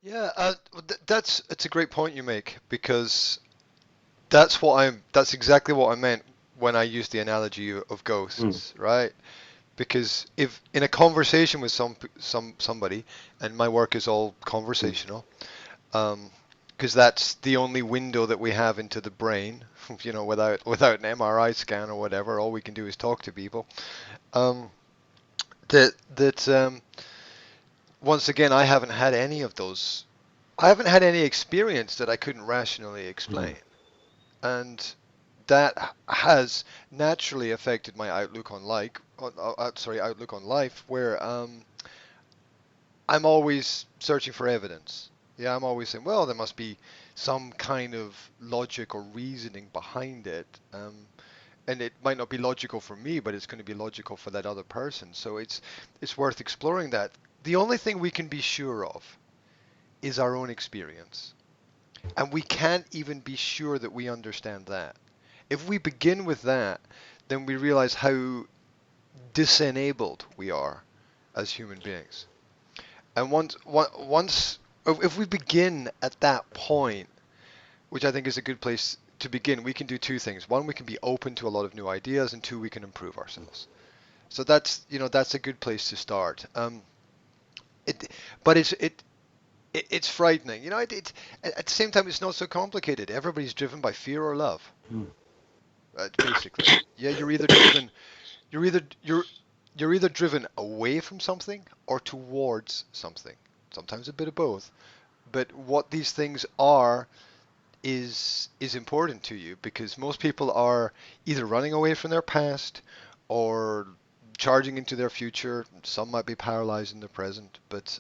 Yeah, it's a great point you make, because that's exactly what I meant when I used the analogy of Mm. ghosts, right? Because if in a conversation with somebody, and my work is all Mm. conversational, because that's the only window that we have into the brain, without an MRI scan or whatever, all we can do is talk to people. Um, that once again, I haven't had any of those. I haven't had any experience that I couldn't rationally explain, Mm. and that has naturally affected my outlook on outlook on life, where I'm always searching for evidence. Yeah, I'm always saying, well, there must be some kind of logic or reasoning behind it. And it might not be logical for me, but it's going to be logical for that other person. So it's worth exploring that. The only thing we can be sure of is our own experience. And we can't even be sure that we understand that. If we begin with that, then we realize how disenabled we are as human beings. And once if we begin at that point, which I think is a good place to begin, we can do two things. One, we can be open to a lot of new ideas, and two, we can improve ourselves. So that's a good place to start. It, but it's frightening. At the same time, it's not so complicated. Everybody's driven by fear or love, Mm. basically. Yeah, you're either you're you're either driven away from something or towards something. Sometimes a bit of both. But what these things are is important to you, because most people are either running away from their past or charging into their future. Some might be paralyzed in the present, but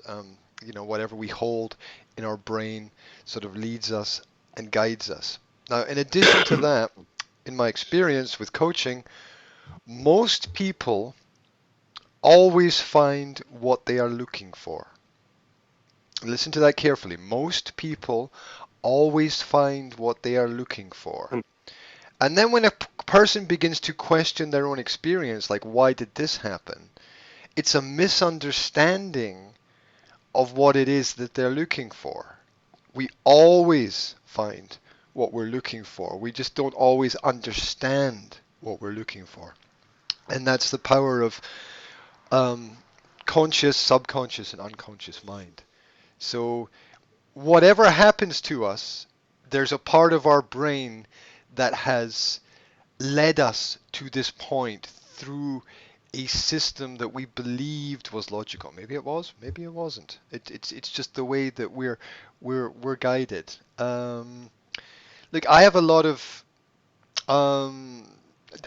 whatever we hold in our brain sort of leads us and guides us. Now, in addition to that, in my experience with coaching, most people always find what they are looking for. Listen to that carefully. Most people always find what they are looking for. And And then when a person begins to question their own experience, like, why did this happen? It's a misunderstanding of what it is that they're looking for. We always find what we're looking for. We just don't always understand what we're looking for. And that's the power of um, conscious, subconscious, and unconscious mind. So whatever happens to us, there's a part of our brain that has led us to this point through a system that we believed was logical. Maybe it was, maybe it wasn't. It's just the way that we're guided. Look, I have a lot of um,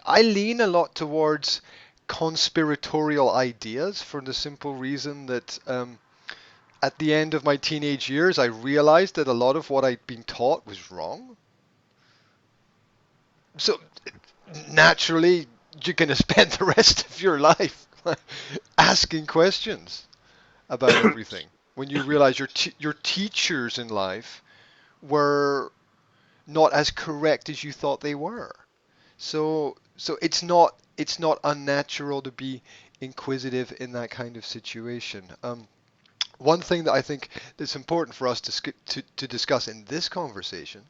I lean a lot towards conspiratorial ideas, for the simple reason that at the end of my teenage years, I realized that a lot of what I'd been taught was wrong. So naturally, you're going to spend the rest of your life asking questions about everything. When you realize your teachers in life were not as correct as you thought they were. So it's not unnatural to be inquisitive in that kind of situation. One thing that I think that's important for us to discuss in this conversation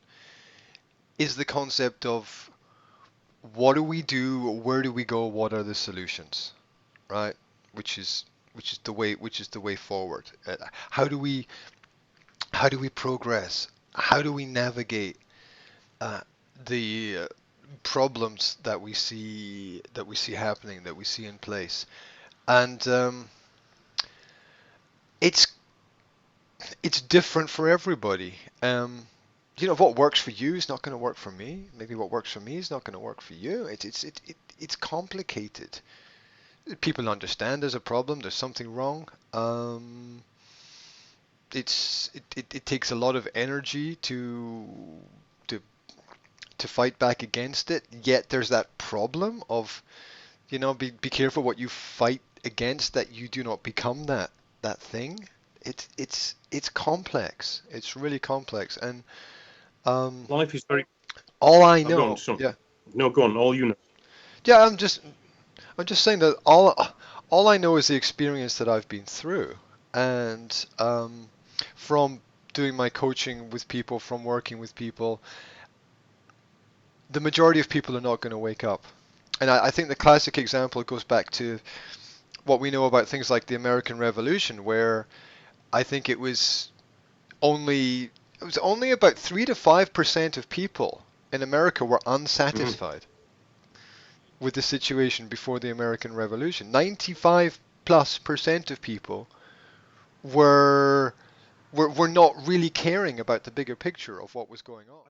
is the concept of what do we do, where do we go, what are the solutions, right? Which is which is the way forward. How do we how do we progress? How do we navigate uh, the problems that we see happening, that we see in place? And it's it's different for everybody. What works for you is not going to work for me. Maybe what works for me is not going to work for you. It's complicated. People understand there's a problem, there's something wrong. It takes a lot of energy to to fight back against it. Yet there's that problem of, be careful what you fight against, that you do not become that thing. It's complex. It's really complex. And um, life is very. all I I'll go on. know, So, yeah, no, go on. All you know. yeah. I'm just saying that all I know is the experience that I've been through, and from doing my coaching with people, from working with people, the majority of people are not going to wake up. And I think the classic example goes back to what we know about things like the American Revolution, where I think it was only about 3 to 5% of people in America were unsatisfied with the situation before the American Revolution. 95+% of people were not really caring about the bigger picture of what was going on.